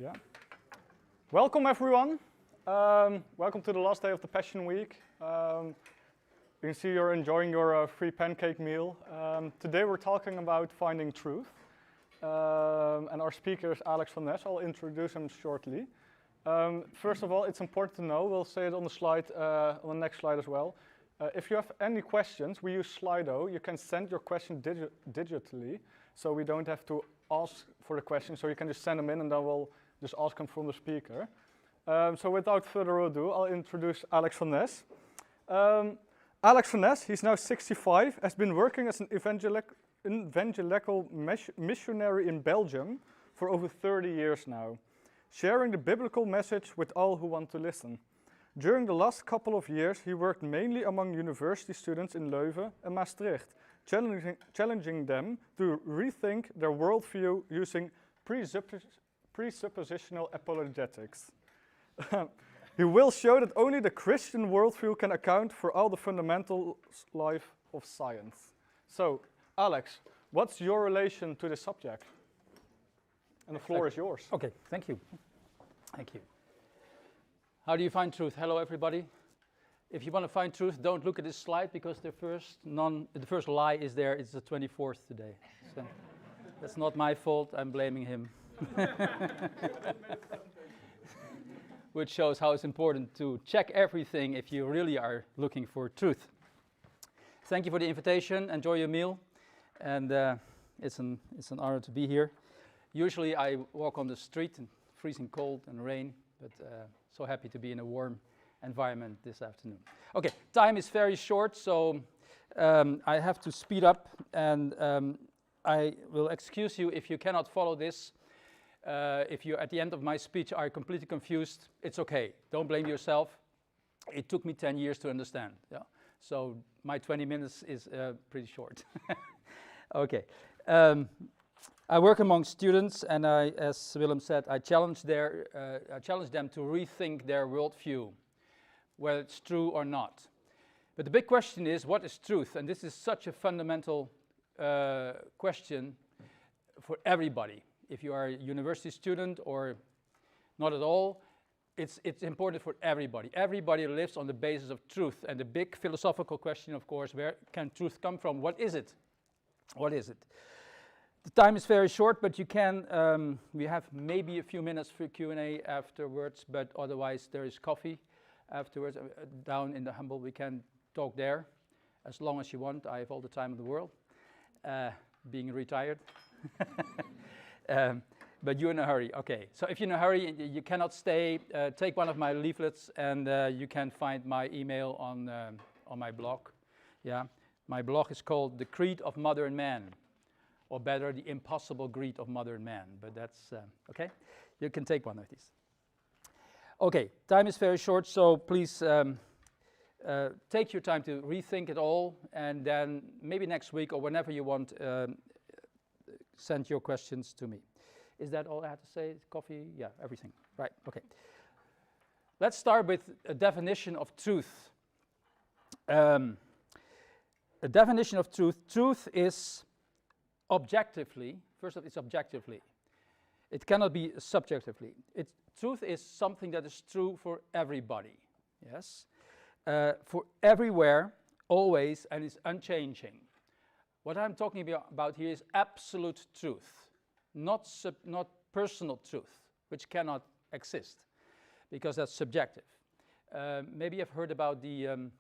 Yeah. Welcome everyone. Welcome to the last day of the Passion Week. You can see you're enjoying your free pancake meal. Today we're talking about finding truth. And our speaker is Alex van Nes. I'll introduce him shortly. First of all, it's important to know, we'll say it on the slide, on the next slide as well. If you have any questions, we use Slido. You can send your question digitally, so we don't have to ask for the question, so you can just send them in and then we'll just ask them from the speaker. So without further ado, I'll introduce Alex van Nes. Alex van Nes, he's now 65, has been working as an evangelical missionary in Belgium for over 30 years now, sharing the biblical message with all who want to listen. During the last couple of years, he worked mainly among university students in Leuven and Maastricht, challenging them to rethink their worldview using presuppositional apologetics. He will show that only the Christian worldview can account for all the fundamental life of science. So, Alex, what's your relation to this subject? And the floor is yours. Okay, thank you. Thank you. How do you find truth? Hello, everybody. If you want to find truth, don't look at this slide because the first lie is there. It's the 24th today. So that's not my fault. I'm blaming him. Which shows how it's important to check everything if you really are looking for truth. Thank you for the invitation. Enjoy your meal. And it's an honor to be here. Usually I walk on the street in freezing cold and rain, but so happy to be in a warm environment this afternoon. Okay, time is very short, so I have to speed up, and I will excuse you if you cannot follow this. If you, at the end of my speech, are completely confused, it's okay. Don't blame yourself. It took me 10 years to understand. Yeah? So my 20 minutes is pretty short. Okay. I work among students, and as Willem said, I challenge them to rethink their worldview, whether it's true or not. But the big question is, what is truth? And this is such a fundamental question for everybody. If you are a university student or not at all, it's important for everybody. Everybody lives on the basis of truth. And the big philosophical question, of course, where can truth come from? What is it? What is it? The time is very short, but you can, we have maybe a few minutes for Q&A afterwards, but otherwise there is coffee afterwards. Down in the Humble, we can talk there as long as you want. I have all the time in the world, being retired. But you're in a hurry, okay. So if you're in a hurry, you cannot stay, take one of my leaflets, and you can find my email on my blog. Yeah, my blog is called The Creed of Modern Man. Or better, the impossible greed of modern man. But that's, okay? You can take one of these. Okay, time is very short, so please take your time to rethink it all, and then maybe next week or whenever you want, send your questions to me. Is that all I had to say? Coffee? Yeah, everything. Right, okay. Let's start with a definition of truth. A definition of truth. Truth is objectively, first of all, it's objectively. It cannot be subjectively. Truth is something that is true for everybody, yes? For everywhere, always, and is unchanging. What I'm talking about here is absolute truth, not personal truth, which cannot exist, because that's subjective. Maybe you've heard about the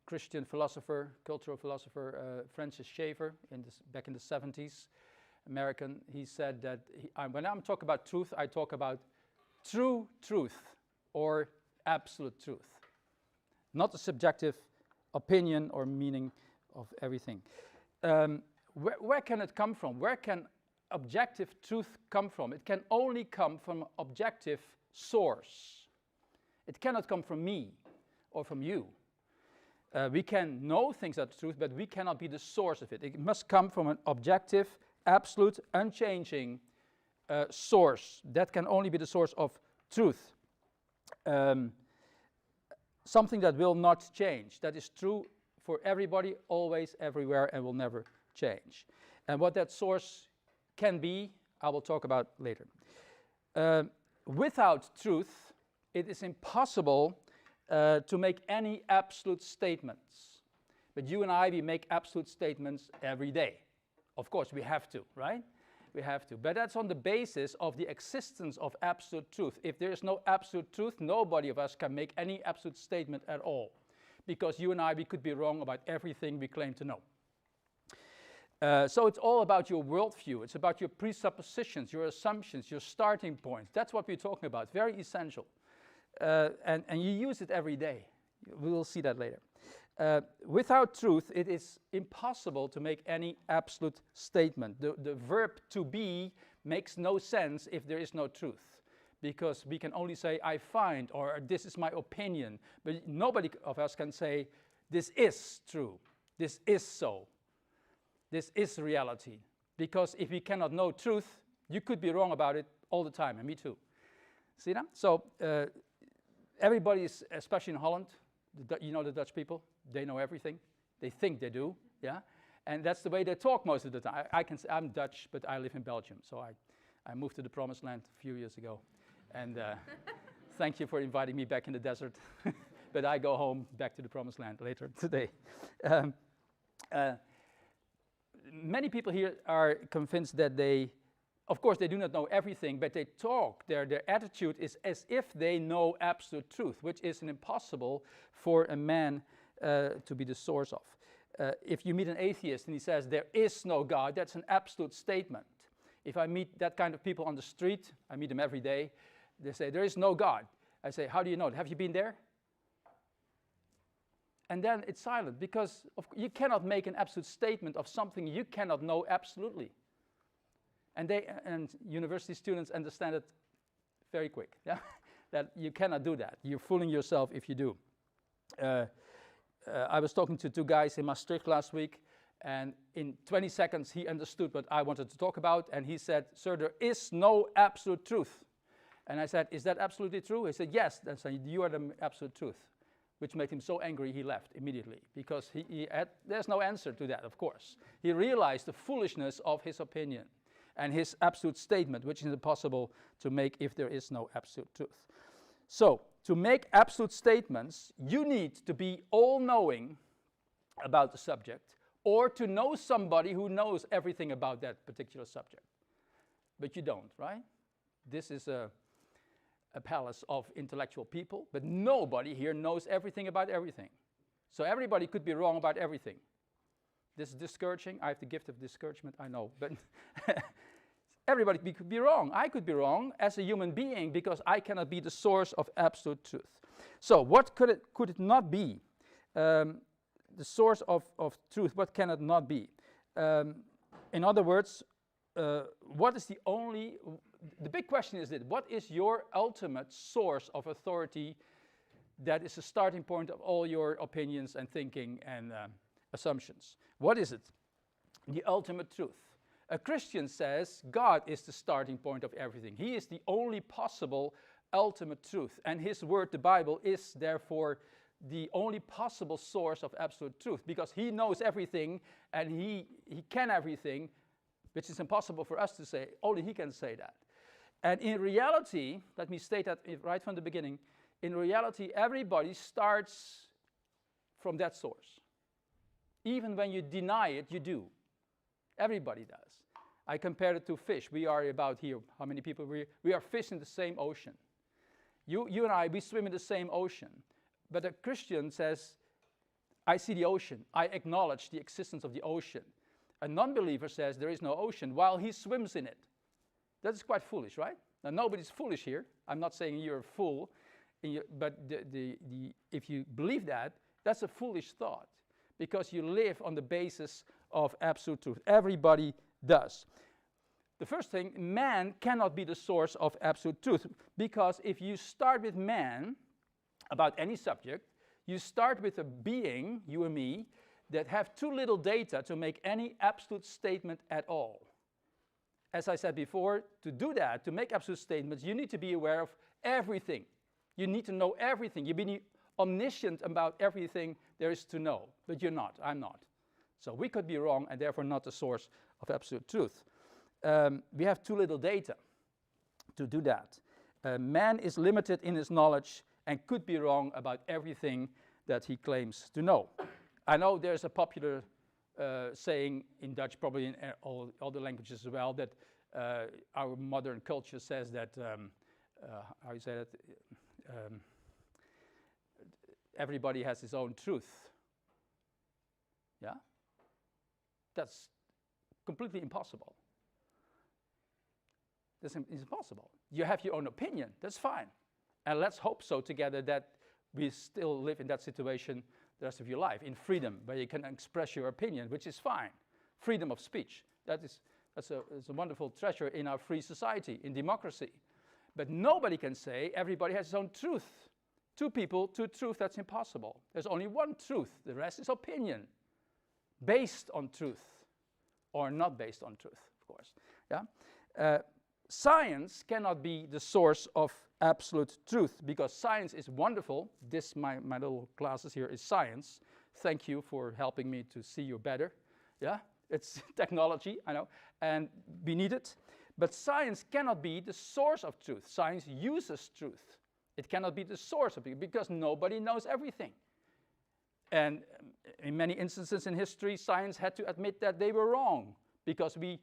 Christian philosopher, cultural philosopher, Francis Schaeffer, back in the 70s, American. He said that when I'm talking about truth, I talk about true truth or absolute truth, not a subjective opinion or meaning of everything. Where can it come from? Where can objective truth come from? It can only come from an objective source. It cannot come from me or from you. We can know things are truth, but we cannot be the source of it. It must come from an objective, absolute, unchanging source. That can only be the source of truth. Something that will not change. That is true for everybody, always, everywhere, and will never change. And what that source can be, I will talk about later. Without truth, it is impossible to make any absolute statements. But you and I, we make absolute statements every day. Of course, we have to, right? We have to. But that's on the basis of the existence of absolute truth. If there is no absolute truth, nobody of us can make any absolute statement at all. Because you and I, we could be wrong about everything we claim to know. So it's all about your worldview. It's about your presuppositions, your assumptions, your starting points. That's what we're talking about. Very essential. And you use it every day. We will see that later. Without truth, it is impossible to make any absolute statement. The verb to be makes no sense if there is no truth. Because we can only say, I find, or this is my opinion. But nobody of us can say, this is true. This is so. This is reality. Because if we cannot know truth, you could be wrong about it all the time, and me too. See that? So everybody is, especially in Holland, you know the Dutch people, they know everything. They think they do, yeah? And that's the way they talk most of the time. I can say, I'm Dutch, but I live in Belgium. So I moved to the Promised Land a few years ago. And thank you for inviting me back in the desert. But I go home back to the Promised Land later today. Many people here are convinced that of course, they do not know everything, but they talk. Their attitude is as if they know absolute truth, which is impossible for a man to be the source of. If you meet an atheist and he says there is no God, that's an absolute statement. If I meet that kind of people on the street, I meet them every day, they say there is no God. I say, how do you know it? Have you been there? And then it's silent, because you cannot make an absolute statement of something you cannot know absolutely. And university students understand it very quick, yeah? That you cannot do that. You're fooling yourself if you do. I was talking to two guys in Maastricht last week, and in 20 seconds he understood what I wanted to talk about, and he said, sir, there is no absolute truth. And I said, is that absolutely true? He said, yes. I said, you are the absolute truth, which made him so angry he left immediately, because there's no answer to that, of course. He realized the foolishness of his opinion and his absolute statement, which is impossible to make if there is no absolute truth. So, to make absolute statements, you need to be all-knowing about the subject, or to know somebody who knows everything about that particular subject. But you don't, right? This is a palace of intellectual people, but nobody here knows everything about everything. So everybody could be wrong about everything. This is discouraging. I have the gift of discouragement, I know, but everybody could be wrong. I could be wrong as a human being, because I cannot be the source of absolute truth. So what could it not be? The source of truth, what can it not be? In other words, what is the big question is this: what is your ultimate source of authority that is the starting point of all your opinions and thinking and assumptions? What is it? The ultimate truth. A Christian says God is the starting point of everything. He is the only possible ultimate truth. And his word, the Bible, is therefore the only possible source of absolute truth, because he knows everything and he can everything, which is impossible for us to say. Only he can say that. And in reality, let me state that right from the beginning, in reality, everybody starts from that source. Even when you deny it, you do. Everybody does. I compare it to fish. We are about here, how many people? We are fish in the same ocean. You and I, we swim in the same ocean. But a Christian says, I see the ocean. I acknowledge the existence of the ocean. A non-believer says there is no ocean while he swims in it. That is quite foolish, right? Now, nobody's foolish here. I'm not saying you're a fool, but if you believe that, that's a foolish thought, because you live on the basis of absolute truth. Everybody does. The first thing, man cannot be the source of absolute truth, because if you start with man about any subject, you start with a being, you and me, that have too little data to make any absolute statement at all. As I said before, to do that, to make absolute statements, you need to be aware of everything. You need to know everything. You be omniscient about everything there is to know. But you're not. I'm not. So we could be wrong and therefore not the source of absolute truth. We have too little data. to do that. Man is limited in his knowledge and could be wrong about everything that he claims to know. I know there's a popular saying in Dutch, probably in all other languages as well, that our modern culture says that, how you say that, everybody has his own truth. Yeah? That's completely impossible. It's impossible. You have your own opinion, that's fine. And let's hope so together that we still live in that situation the rest of your life, in freedom, where you can express your opinion, which is fine. Freedom of speech, that's a wonderful treasure in our free society, in democracy. But nobody can say everybody has his own truth. Two people, two truths, that's impossible. There's only one truth, the rest is opinion, based on truth, or not based on truth, of course. Yeah? Science cannot be the source of absolute truth, because science is wonderful. This, my little glasses here, is science. Thank you for helping me to see you better. Yeah, it's technology, I know, and we need it. But science cannot be the source of truth. Science uses truth. It cannot be the source of it, because nobody knows everything. And in many instances in history, science had to admit that they were wrong, because we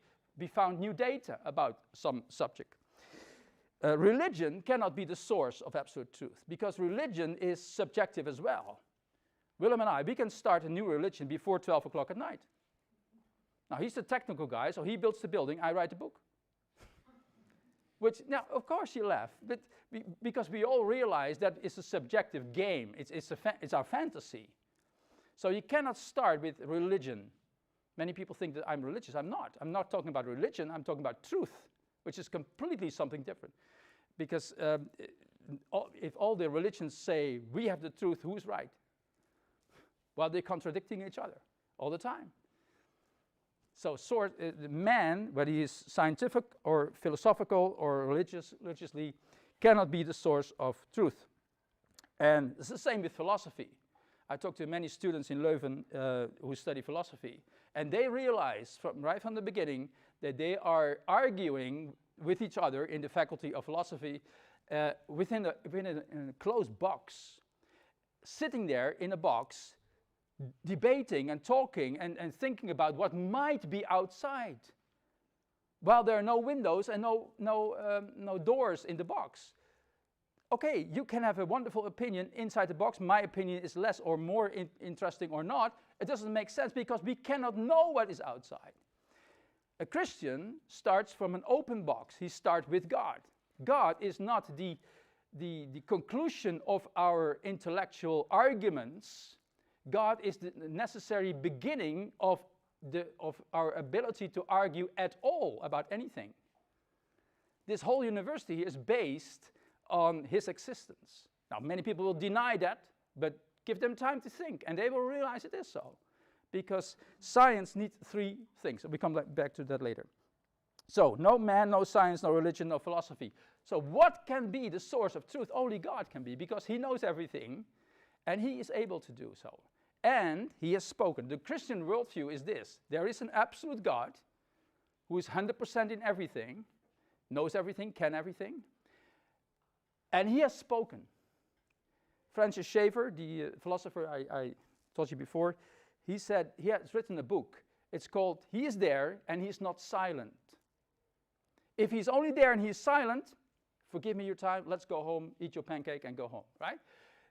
found new data about some subject. Religion cannot be the source of absolute truth, because religion is subjective as well. Willem and I, we can start a new religion before 12 o'clock at night. Now, he's the technical guy, so he builds the building, I write the book. Which, now, of course you laugh, but because we all realize that it's a subjective game, it's our fantasy. So you cannot start with religion. Many people think that I'm religious. I'm not. I'm not talking about religion, I'm talking about truth, which is completely something different. Because if all the religions say, we have the truth, who's right? Well, they're contradicting each other all the time. So the man, whether he is scientific or philosophical or religiously, cannot be the source of truth. And it's the same with philosophy. I talked to many students in Leuven who study philosophy, and they realize right from the beginning that they are arguing with each other in the faculty of philosophy within a closed box, sitting there in a box, debating and talking and thinking about what might be outside, while there are no windows and no doors in the box. Okay, you can have a wonderful opinion inside the box. My opinion is less or more interesting or not. It doesn't make sense because we cannot know what is outside. A Christian starts from an open box. He starts with God. God is not the conclusion of our intellectual arguments. God is the necessary beginning of our ability to argue at all about anything. This whole university is based on his existence. Now, many people will deny that, but give them time to think, and they will realize it is so. Because science needs three things. We come back to that later. So, no man, no science, no religion, no philosophy. So what can be the source of truth? Only God can be, because he knows everything, and he is able to do so. And he has spoken. The Christian worldview is this: there is an absolute God who is 100% in everything, knows everything, can everything, and he has spoken. Francis Schaeffer, the philosopher I told you before, he said he has written a book. It's called He is There and He's Not Silent. If he's only there and he's silent, forgive me your time, let's go home, eat your pancake and go home, right?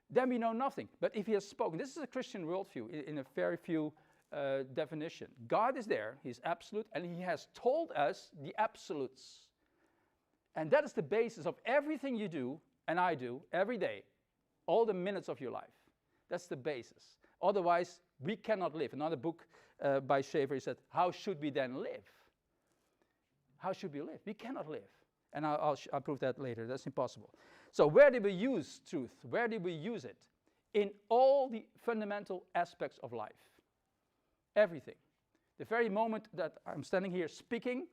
Then we know nothing. But if he has spoken, this is a Christian worldview in a very few definition. God is there, he's absolute, and he has told us the absolutes. And that is the basis of everything you do and I do every day, all the minutes of your life. That's the basis. Otherwise, we cannot live. Another book by Schaeffer said, how should we then live? How should we live? We cannot live. And I'll prove that later. That's impossible. So where did we use truth? Where did we use it? In all the fundamental aspects of life. Everything. The very moment that I'm standing here speaking,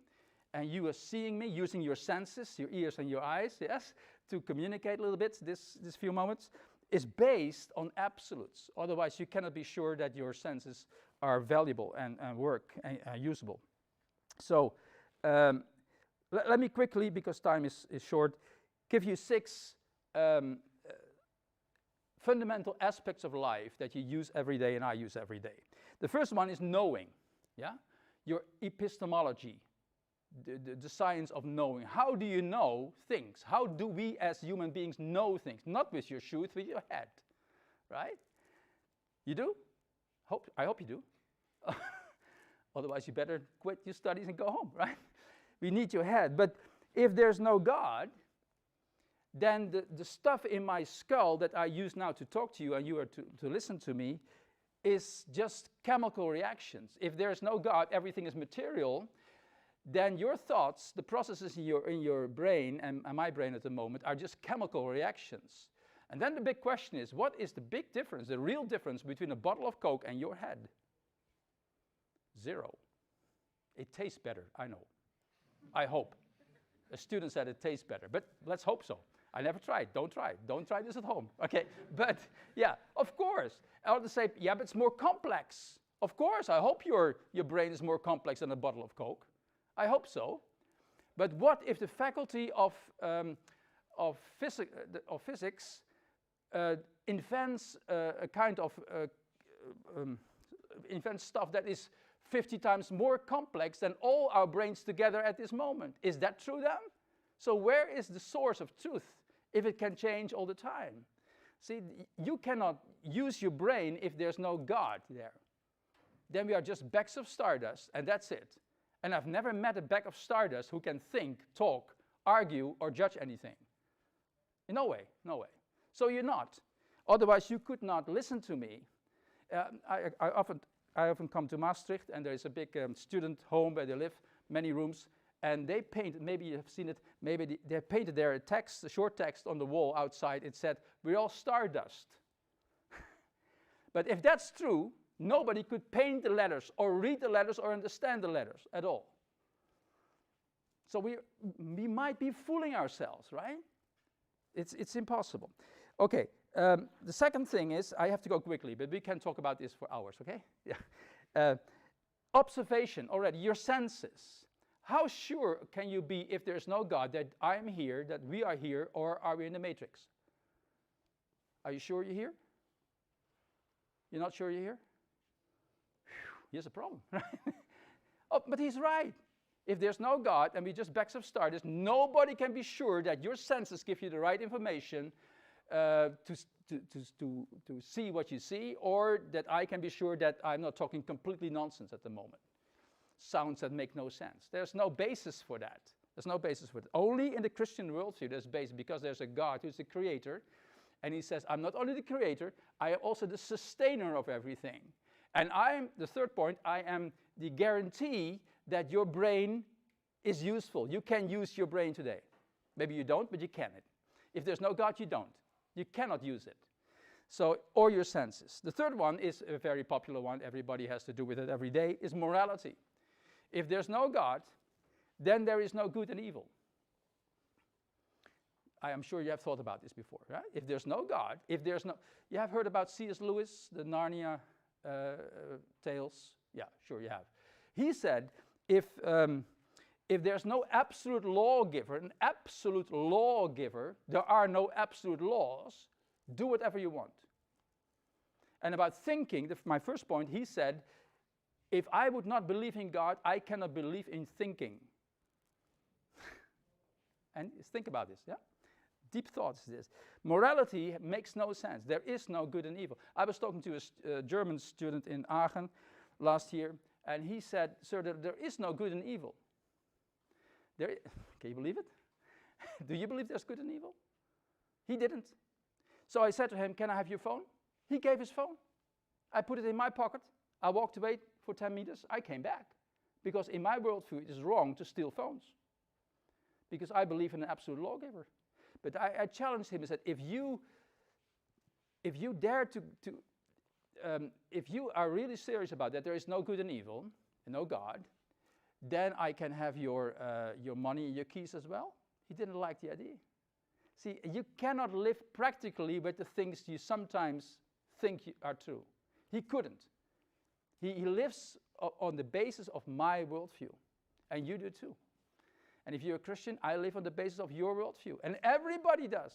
and you are seeing me, using your senses, your ears and your eyes, yes, to communicate a little bit this few moments, is based on absolutes. Otherwise, you cannot be sure that your senses are valuable and work and usable. So, let me quickly, because time is short, give you 6 fundamental aspects of life that you use every day and I use every day. The first one is knowing, yeah? Your epistemology, the science of knowing. How do you know things? How do we as human beings know things? Not with your shoes, with your head, right? You do? I hope you do. Otherwise, you better quit your studies and go home, right? We need your head. But if there's no God, then the stuff in my skull that I use now to talk to you and you are to listen to me is just chemical reactions. If there's no God, everything is material, then your thoughts, the processes in your brain and my brain at the moment are just chemical reactions. And then the big question is, what is the big difference, the real difference between a bottle of Coke and your head? 0. It tastes better, I know. I hope. A student said it tastes better, but let's hope so. I never tried. Don't try. Don't try this at home. Okay, but yeah, of course. Others say, yeah, but it's more complex. Of course, I hope your brain is more complex than a bottle of Coke. I hope so. But what if the faculty of physics invents a kind of invents stuff that is 50 times more complex than all our brains together at this moment? Is that true then? So where is the source of truth if it can change all the time? See, you cannot use your brain if there's no God there. Then we are just bags of stardust, and that's it. And I've never met a bag of stardust who can think, talk, argue, or judge anything. No way, no way. So you're not. Otherwise, you could not listen to me. I often come to Maastricht, and there is a big student home where they live, many rooms, and they painted, maybe you have seen it, maybe they painted there a short text on the wall outside. It said, "We're all stardust." But if that's true, nobody could paint the letters or read the letters or understand the letters at all. So we might be fooling ourselves, right? It's impossible. Okay, the second thing is, I have to go quickly, but we can talk about this for hours, okay? Yeah. Observation already, your senses. How sure can you be if there's no God that I'm here, that we are here, or are we in the matrix? Are you sure you're here? You're not sure you're here? Whew, here's a problem, right? Oh, but he's right. If there's no God and we just bags of stardust, nobody can be sure that your senses give you the right information to see what you see, or that I can be sure that I'm not talking completely nonsense at the moment. Sounds that make no sense. There's no basis for that. There's no basis for it. Only in the Christian worldview there's basis, because there's a God who's the creator, and he says, I'm not only the creator, I am also the sustainer of everything. And the third point, I am the guarantee that your brain is useful. You can use your brain today. Maybe you don't, but you can. If there's no God, you don't. You cannot use it. So, or your senses. The third one is a very popular one, everybody has to do with it every day, is morality. If there's no God, then there is no good and evil. I am sure you have thought about this before, right? If there's no God, you have heard about C.S. Lewis, the Narnia tales? Yeah, sure you have. He said, if there's no absolute lawgiver, there are no absolute laws, do whatever you want. And about thinking, my first point, he said, if I would not believe in God, I cannot believe in thinking. And think about this, yeah? Deep thoughts is this. Morality makes no sense. There is no good and evil. I was talking to a German student in Aachen last year, and he said, sir, there is no good and evil. Can you believe it? Do you believe there's good and evil? He didn't. So I said to him, can I have your phone? He gave his phone. I put it in my pocket. I walked away for 10 meters. I came back. Because in my worldview, it is wrong to steal phones. Because I believe in an absolute lawgiver. But I challenged him and said, if you dare if you are really serious about that, there is no good and evil, and no God, then I can have your money and your keys as well. He didn't like the idea. See, you cannot live practically with the things you sometimes think are true. He couldn't. He lives on the basis of my worldview, and you do too. And if you're a Christian, I live on the basis of your worldview. And everybody does.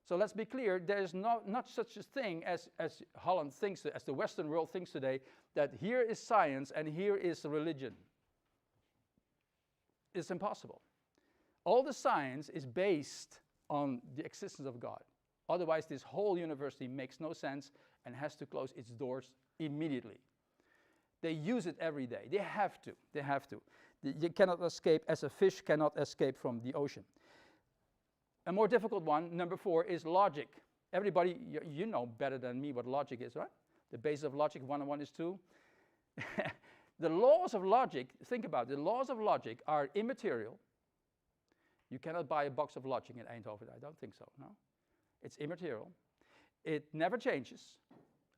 So let's be clear, there is not such a thing as Holland thinks, as the Western world thinks today, that here is science and here is religion. It's impossible. All the science is based on the existence of God. Otherwise, this whole university makes no sense and has to close its doors immediately. They use it every day. They have to. They have to. You cannot escape, as a fish cannot escape from the ocean. A more difficult one, number 4, is logic. Everybody, you know better than me what logic is, right? The basis of logic, 1 and 1 is 2. The laws of logic, think about it, the laws of logic are immaterial. You cannot buy a box of logic in Eindhoven, I don't think so, no? It's immaterial. It never changes.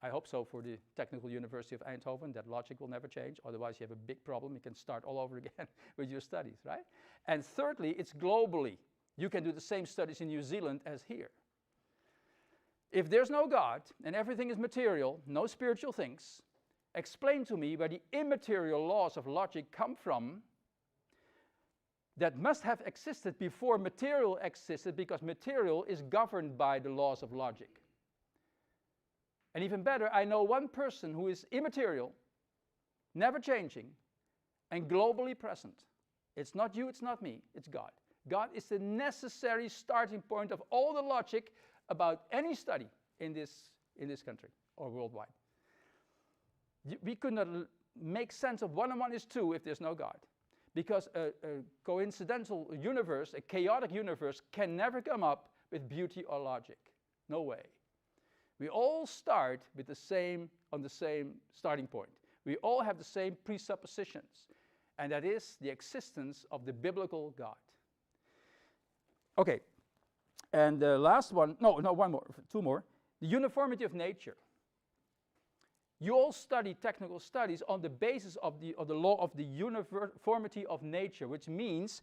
I hope so for the Technical University of Eindhoven, that logic will never change. Otherwise, you have a big problem. You can start all over again with your studies, right? And thirdly, it's globally. You can do the same studies in New Zealand as here. If there's no God and everything is material, no spiritual things, explain to me where the immaterial laws of logic come from that must have existed before material existed, because material is governed by the laws of logic. And even better, I know one person who is immaterial, never changing, and globally present. It's not you, it's not me, it's God. God is the necessary starting point of all the logic about any study in this country or worldwide. We could not make sense of 1 and 1 is 2 if there's no God. Because a coincidental universe, a chaotic universe, can never come up with beauty or logic. No way. We all start with on the same starting point. We all have the same presuppositions, and that is the existence of the biblical God. Okay, and the last one, one more, 2 more. The uniformity of nature. You all study technical studies on the basis of the law of the uniformity of nature, which means,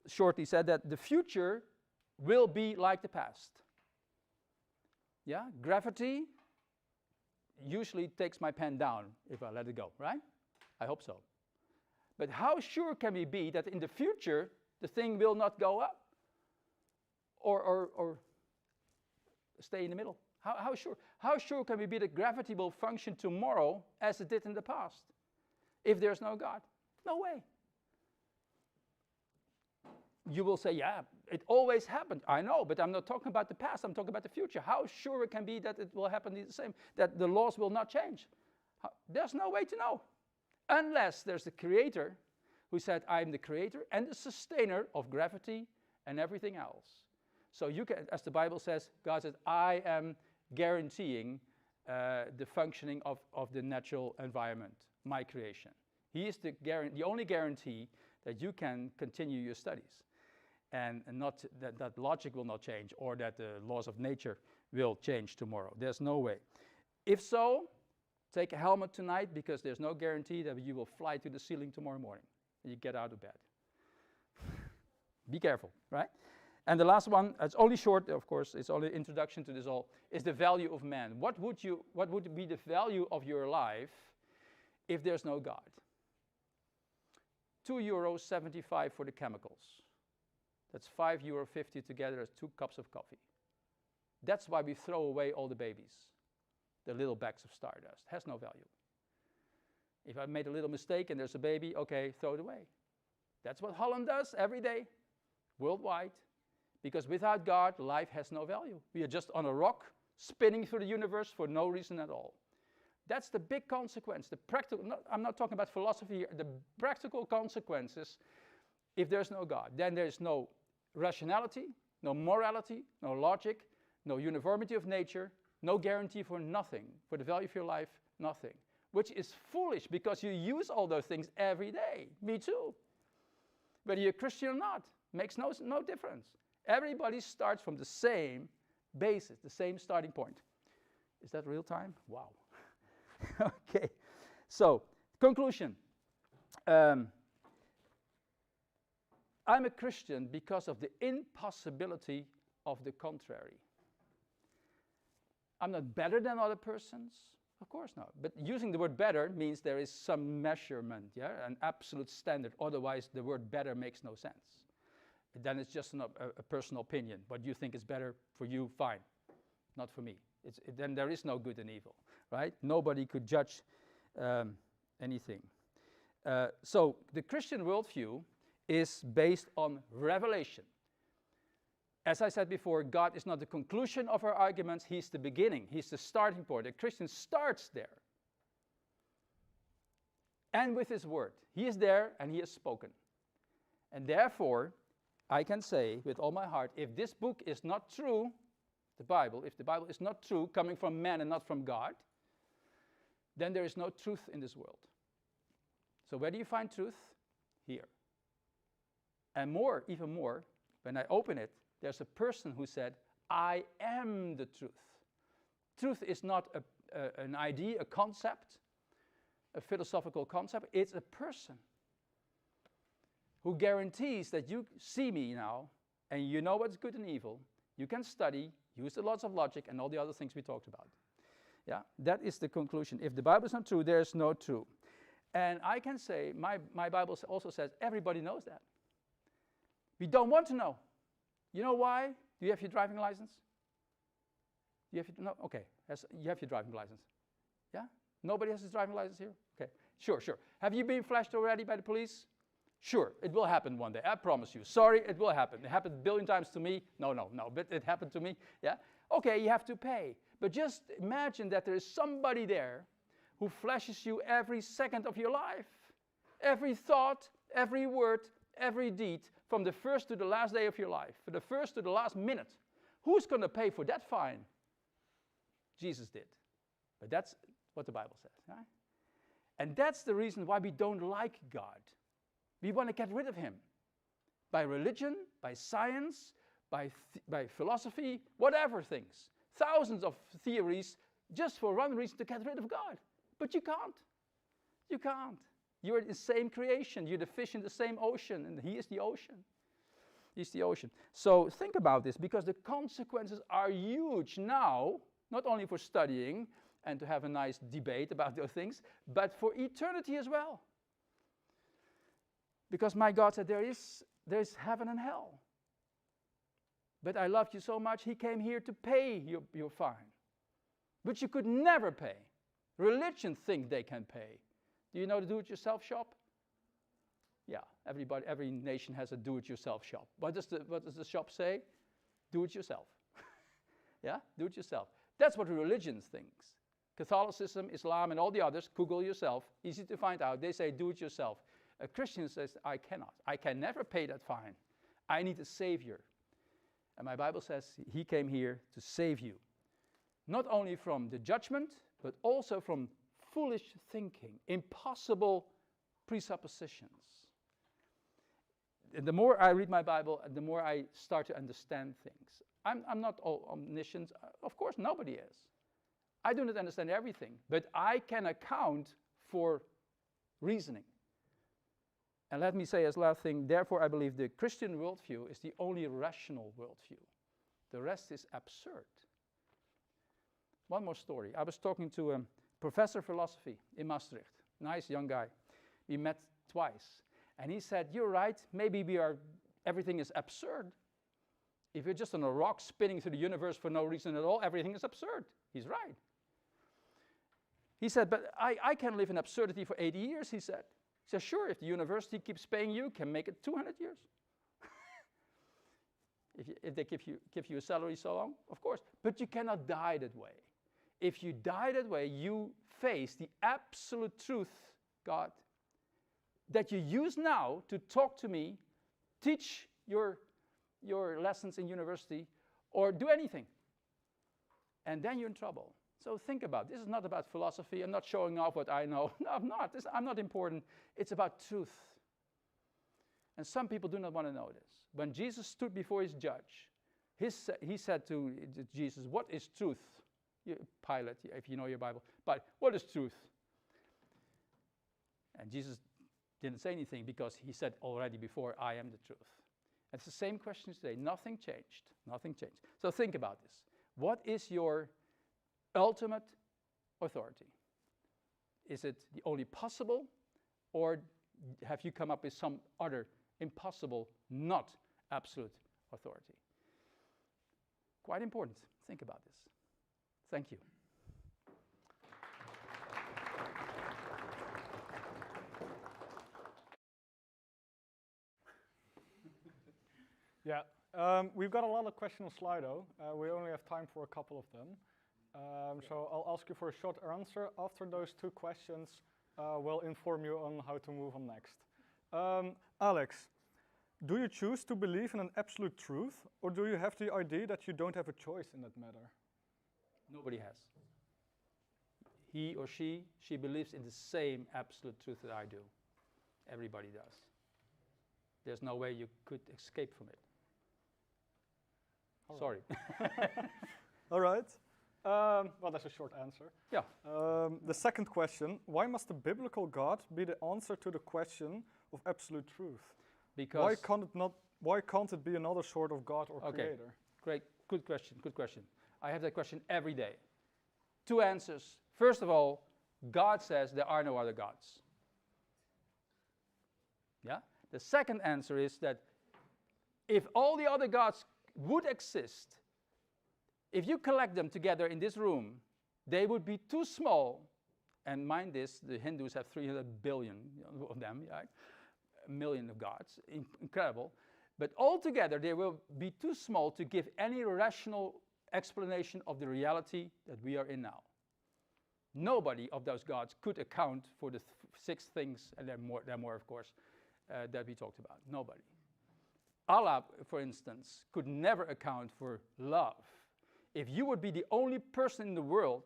shortly said, that the future will be like the past. Yeah, gravity usually takes my pen down if I let it go, right? I hope so. But how sure can we be that in the future the thing will not go up? Or stay in the middle? How sure? How sure can we be that gravity will function tomorrow as it did in the past if there's no God? No way. You will say, yeah, it always happened. I know, but I'm not talking about the past. I'm talking about the future. How sure it can be that it will happen the same, that the laws will not change? There's no way to know. Unless there's the creator who said, I'm the creator and the sustainer of gravity and everything else. So you can, as the Bible says, God says, I am guaranteeing the functioning of the natural environment, my creation. He is the only guarantee that you can continue your studies. And not that logic will not change, or that the laws of nature will change tomorrow. There's no way. If so, take a helmet tonight, because there's no guarantee that you will fly to the ceiling tomorrow morning and you get out of bed. Be careful, right? And the last one, it's only short, of course, it's only introduction to this all, is the value of man. What would be the value of your life if there's no God? €2.75 for the chemicals. That's €5.50 together as 2 cups of coffee. That's why we throw away all the babies, the little bags of stardust. Has no value. If I made a little mistake and there's a baby, okay, throw it away. That's what Holland does every day, worldwide. Because without God, life has no value. We are just on a rock, spinning through the universe for no reason at all. That's the big consequence. The practical, I'm not talking about philosophy here, the practical consequences. If there's no God, then there's no rationality, no morality, no logic, no uniformity of nature, no guarantee for nothing, for the value of your life, nothing. Which is foolish, because you use all those things every day. Me too. Whether you're Christian or not, makes no difference. Everybody starts from the same basis, the same starting point. Is that real time? Wow. Okay. So, conclusion. I'm a Christian because of the impossibility of the contrary. I'm not better than other persons. Of course not. But using the word better means there is some measurement, yeah, an absolute standard. Otherwise, the word better makes no sense. Then it's just a personal opinion. What you think is better for you, fine. Not for me. Then there is no good and evil, right? Nobody could judge anything. So the Christian worldview is based on revelation. As I said before, God is not the conclusion of our arguments, He's the beginning, He's the starting point. A Christian starts there. And with His word. He is there and He has spoken. And therefore, I can say with all my heart, if this book is not true, if the Bible is not true, coming from man and not from God, then there is no truth in this world. So where do you find truth? Here. And more, even more, when I open it, there's a person who said, I am the truth. Truth is not an idea, a concept, a philosophical concept. It's a person who guarantees that you see me now and you know what's good and evil. You can study, use the laws of logic and all the other things we talked about. Yeah, that is the conclusion. If the Bible is not true, there's no truth. And I can say, my Bible also says everybody knows that. We don't want to know. You know why? Do you have your driving license? No? Okay, you have your driving license. Yeah? Nobody has his driving license here? Okay, sure. Have you been flashed already by the police? Sure, it will happen one day, I promise you. Sorry, it will happen. It happened a billion times to me. No, but it happened to me. Yeah? Okay, you have to pay. But just imagine that there is somebody there who flashes you every second of your life. Every thought, every word, every deed, from the first to the last day of your life, from the first to the last minute. Who's going to pay for that fine? Jesus did. But that's what the Bible says. Right? And that's the reason why we don't like God. We want to get rid of Him. By religion, by science, by philosophy, whatever things. Thousands of theories just for one reason, to get rid of God. But you can't. You can't. You're the same creation. You're the fish in the same ocean, and He is the ocean. He's the ocean. So think about this, because the consequences are huge now, not only for studying and to have a nice debate about those things, but for eternity as well. Because my God said there is heaven and hell. But I loved you so much, He came here to pay your fine, which you could never pay. Religion think they can pay. Do you know the do-it-yourself shop? Yeah, every nation has a do-it-yourself shop. What does the shop say? Do it yourself. Yeah, do it yourself. That's what religion thinks. Catholicism, Islam, and all the others, Google yourself, easy to find out. They say do it yourself. A Christian says, I cannot. I can never pay that fine. I need a Savior. And my Bible says He came here to save you. Not only from the judgment, but also from foolish thinking, impossible presuppositions. And the more I read my Bible, the more I start to understand things. I'm not omniscient. Of course, nobody is. I do not understand everything, but I can account for reasoning. And let me say as last thing, therefore I believe the Christian worldview is the only rational worldview. The rest is absurd. One more story. I was talking to a professor of philosophy in Maastricht. Nice young guy. We met twice. And he said, you're right, maybe everything is absurd. If you're just on a rock spinning through the universe for no reason at all, everything is absurd. He's right. He said, but I can live in absurdity for 80 years, he said. He said, sure, if the university keeps paying you, can make it 200 years. if they give you a salary so long, of course. But you cannot die that way. If you die that way, you face the absolute truth, God, that you use now to talk to me, teach your lessons in university, or do anything. And then you're in trouble. So think about it. This is not about philosophy. I'm not showing off what I know. No, I'm not. I'm not important. It's about truth. And some people do not want to know this. When Jesus stood before his judge, he said to Jesus, what is truth? Pilate, if you know your Bible. But what is truth? And Jesus didn't say anything because he said already before, I am the truth. It's the same question today. Nothing changed. Nothing changed. So think about this. What is your ultimate authority? Is it the only possible, or have you come up with some other impossible, not absolute authority? Quite important. Think about this. Thank you. Yeah, we've got a lot of questions on Slido. We only have time for a couple of them. So I'll ask you for a short answer. After those two questions, we'll inform you on how to move on next. Alex, do you choose to believe in an absolute truth, or do you have the idea that you don't have a choice in that matter? Nobody has. He or she believes in the same absolute truth that I do. Everybody does. There's no way you could escape from it. All Sorry. All right. Well, that's a short answer. Yeah. The second question, why must the biblical God be the answer to the question of absolute truth? Because why can't it be another sort of God or creator? Great, good question. I have that question every day. Two answers. First of all, God says there are no other gods. Yeah? The second answer is that if all the other gods would exist, if you collect them together in this room, they would be too small. And mind this, the Hindus have 300 billion of them, right? A million of gods, incredible. But altogether, they will be too small to give any rational explanation of the reality that we are in now. Nobody of those gods could account for the six things, and there are more, of course, that we talked about. Nobody. Allah, for instance, could never account for love. If you would be the only person in the world,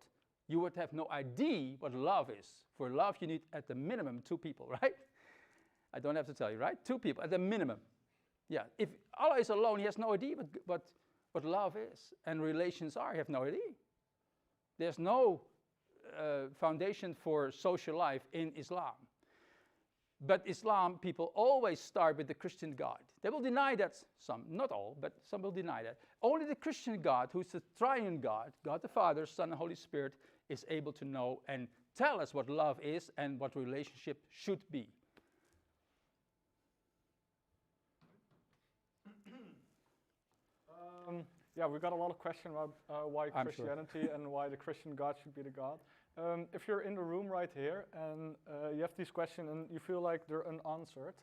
you would have no idea what love is. For love, you need at the minimum 2 people, right? I don't have to tell you, right? 2 people at the minimum. Yeah, if Allah is alone, he has no idea what love is and relations are. He has no idea. There's no foundation for social life in Islam. But Islam people always start with the Christian God. They will deny that, some, not all, but some will deny that. Only the Christian God, who's the triune God, God the Father, Son, and Holy Spirit, is able to know and tell us what love is and what relationship should be. Yeah, we got a lot of questions about why Christianity and why the Christian God should be the God. If you're in the room right here and you have these questions and you feel like they're unanswered,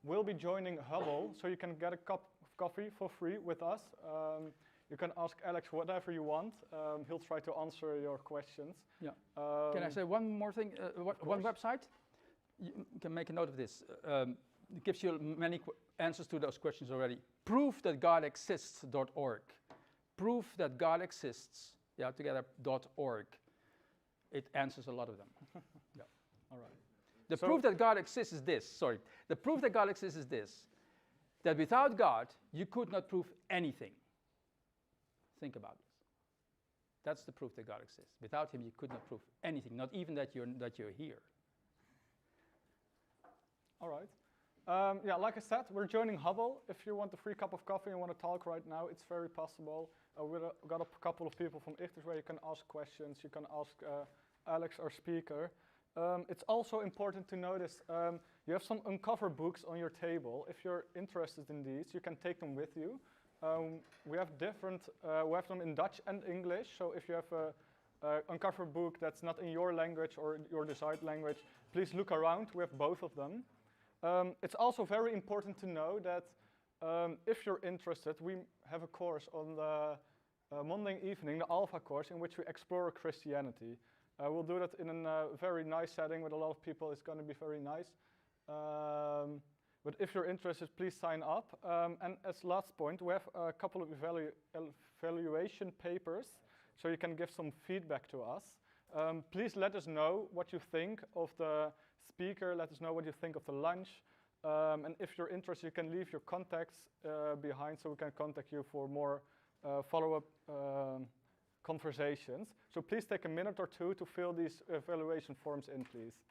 we'll be joining Hubble, so you can get a cup of coffee for free with us. You can ask Alex whatever you want. He'll try to answer your questions. Yeah. Can I say one more thing? One website? You can make a note of this. It gives you many answers to those questions already. Proofthatgodexists.org. Proofthatgodexists, yeah, together.org. It answers a lot of them. Yeah. All right. The proof that God exists is this. Sorry. The proof that God exists is this. That without God, you could not prove anything. Think about this. That's the proof that God exists. Without him, you could not prove anything, not even that you're here. All right. Yeah, like I said, we're joining Hubble. If you want a free cup of coffee and want to talk right now, it's very possible. We've got a couple of people from Eindhoven where you can ask questions. You can ask Alex, our speaker. It's also important to notice you have some uncover books on your table. If you're interested in these, you can take them with you. We have them in Dutch and English. So if you have a uncover book that's not in your language or your desired language, please look around. We have both of them. It's also very important to know that if you're interested, we have a course on the Monday evening, the Alpha course, in which we explore Christianity. We'll do that in a very nice setting with a lot of people. It's going to be very nice. But if you're interested, please sign up. And as last point, we have a couple of evaluation papers, so you can give some feedback to us. Please let us know what you think of the speaker. Let us know what you think of the lunch. And if you're interested, you can leave your contacts behind so we can contact you for more follow-up conversations. So please take a minute or two to fill these evaluation forms in, please.